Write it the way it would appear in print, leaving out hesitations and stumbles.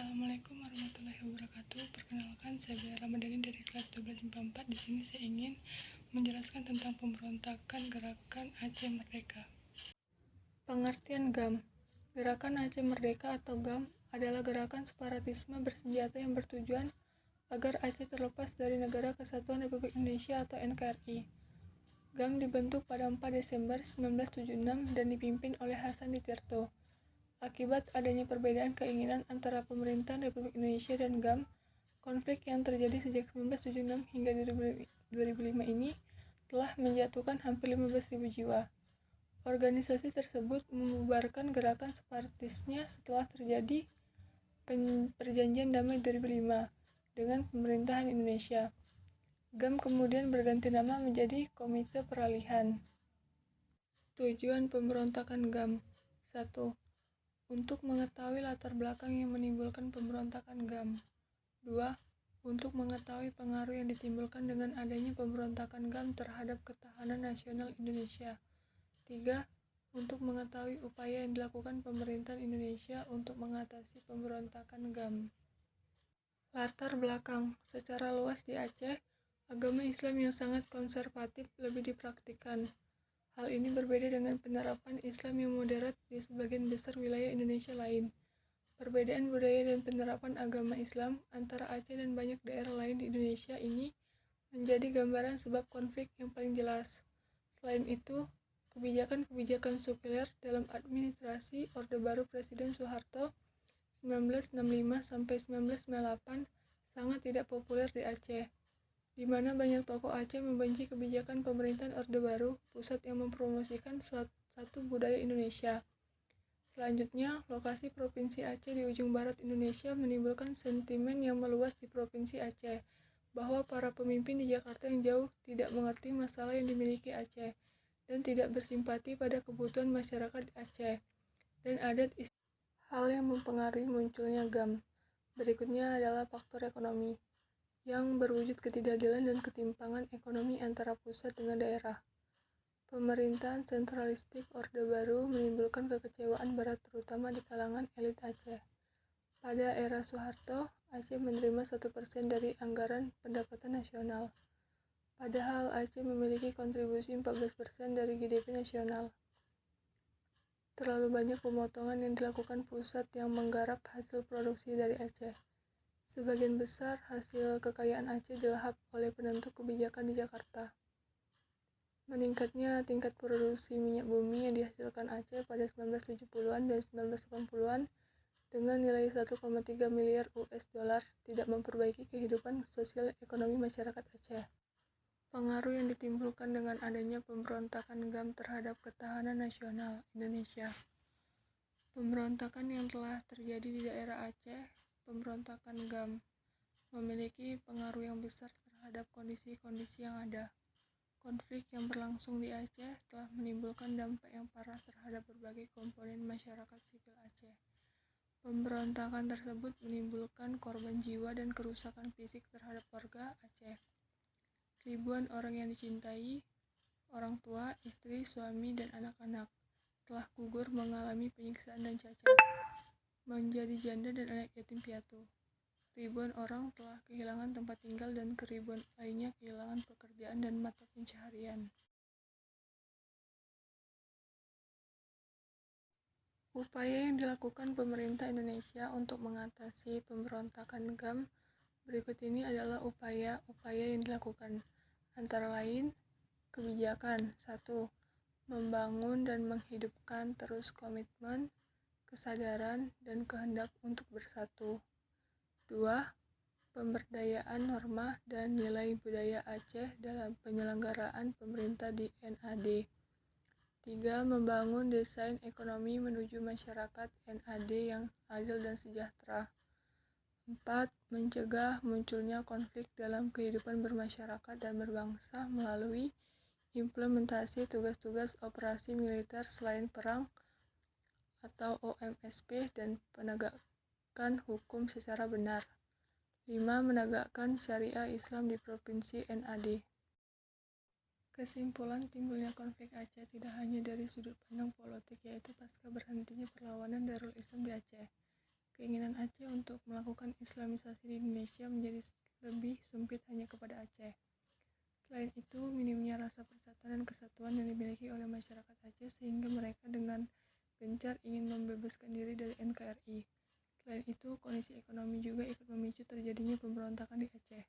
Assalamualaikum warahmatullahi wabarakatuh. Perkenalkan, saya Bella Ramadhani dari kelas 12 IPA 4. Di sini saya ingin menjelaskan tentang pemberontakan gerakan Aceh Merdeka. Pengertian GAM. Gerakan Aceh Merdeka atau GAM adalah gerakan separatisme bersenjata yang bertujuan agar Aceh terlepas dari Negara Kesatuan Republik Indonesia atau NKRI. GAM dibentuk pada 4 Desember 1976 dan dipimpin oleh Hasan Ditirto. Akibat adanya perbedaan keinginan antara pemerintahan Republik Indonesia dan GAM, konflik yang terjadi sejak 1976 hingga 2005 ini telah menjatuhkan hampir 15.000 jiwa. Organisasi tersebut membubarkan gerakan separatisnya setelah terjadi perjanjian damai 2005 dengan pemerintahan Indonesia. GAM kemudian berganti nama menjadi Komite Peralihan. Tujuan pemberontakan GAM. 1. Untuk mengetahui latar belakang yang menimbulkan pemberontakan GAM. 2. Untuk mengetahui pengaruh yang ditimbulkan dengan adanya pemberontakan GAM terhadap ketahanan nasional Indonesia. 3. Untuk mengetahui upaya yang dilakukan pemerintahan Indonesia untuk mengatasi pemberontakan GAM. Latar belakang. Secara luas di Aceh, agama Islam yang sangat konservatif lebih dipraktikkan. Hal ini berbeda dengan penerapan Islam yang moderat di sebagian besar wilayah Indonesia lain. Perbedaan budaya dan penerapan agama Islam antara Aceh dan banyak daerah lain di Indonesia ini menjadi gambaran sebab konflik yang paling jelas. Selain itu, kebijakan-kebijakan sekuler dalam administrasi Orde Baru Presiden Soeharto 1965-1998 sangat tidak populer di Aceh, di mana banyak tokoh Aceh membenci kebijakan pemerintahan Orde Baru Pusat yang mempromosikan satu budaya Indonesia. Selanjutnya, lokasi Provinsi Aceh di ujung barat Indonesia menimbulkan sentimen yang meluas di Provinsi Aceh, bahwa para pemimpin di Jakarta yang jauh tidak mengerti masalah yang dimiliki Aceh, dan tidak bersimpati pada kebutuhan masyarakat di Aceh, dan adat istiadat. Hal yang mempengaruhi munculnya GAM. Berikutnya adalah faktor ekonomi, yang berwujud ketidakadilan dan ketimpangan ekonomi antara pusat dengan daerah. Pemerintahan sentralistik Orde Baru menimbulkan kekecewaan berat terutama di kalangan elit Aceh. Pada era Soeharto, Aceh menerima 1% dari anggaran pendapatan nasional, padahal Aceh memiliki kontribusi 14% dari GDP nasional. Terlalu banyak pemotongan yang dilakukan pusat yang menggarap hasil produksi dari Aceh. Sebagian besar hasil kekayaan Aceh dilahap oleh penentu kebijakan di Jakarta. Meningkatnya tingkat produksi minyak bumi yang dihasilkan Aceh pada 1970-an dan 1980-an dengan nilai 1,3 miliar US dollar tidak memperbaiki kehidupan sosial ekonomi masyarakat Aceh. Pengaruh yang ditimbulkan dengan adanya pemberontakan GAM terhadap ketahanan nasional Indonesia. Pemberontakan yang telah terjadi di daerah Aceh, pemberontakan GAM, memiliki pengaruh yang besar terhadap kondisi-kondisi yang ada. Konflik yang berlangsung di Aceh telah menimbulkan dampak yang parah terhadap berbagai komponen masyarakat sipil Aceh. Pemberontakan tersebut menimbulkan korban jiwa dan kerusakan fisik terhadap warga Aceh. Ribuan orang yang dicintai, orang tua, istri, suami, dan anak-anak, telah gugur mengalami penyiksaan dan cacat, menjadi janda dan anak yatim piatu. Ribuan orang telah kehilangan tempat tinggal dan ribuan lainnya kehilangan pekerjaan dan mata pencaharian. Upaya yang dilakukan pemerintah Indonesia untuk mengatasi pemberontakan GAM berikut ini adalah upaya-upaya yang dilakukan. Antara lain, kebijakan. 1. Membangun dan menghidupkan terus komitmen, kesadaran, dan kehendak untuk bersatu. 2. Pemberdayaan norma dan nilai budaya Aceh dalam penyelenggaraan pemerintah di NAD. 3. Membangun desain ekonomi menuju masyarakat NAD yang adil dan sejahtera. 4. Mencegah munculnya konflik dalam kehidupan bermasyarakat dan berbangsa melalui implementasi tugas-tugas operasi militer selain perang atau OMSP dan penegakan hukum secara benar. 5. Menegakkan syariah Islam di Provinsi NAD. Kesimpulan timbulnya konflik Aceh tidak hanya dari sudut pandang politik, yaitu pasca berhentinya perlawanan Darul Islam di Aceh. Keinginan Aceh untuk melakukan Islamisasi di Indonesia menjadi lebih sempit hanya kepada Aceh. Selain itu, minimnya rasa persatuan dan kesatuan yang dimiliki oleh masyarakat Aceh sehingga mereka dengan gencar ingin membebaskan diri dari NKRI. Selain itu, kondisi ekonomi juga ikut memicu terjadinya pemberontakan di Aceh.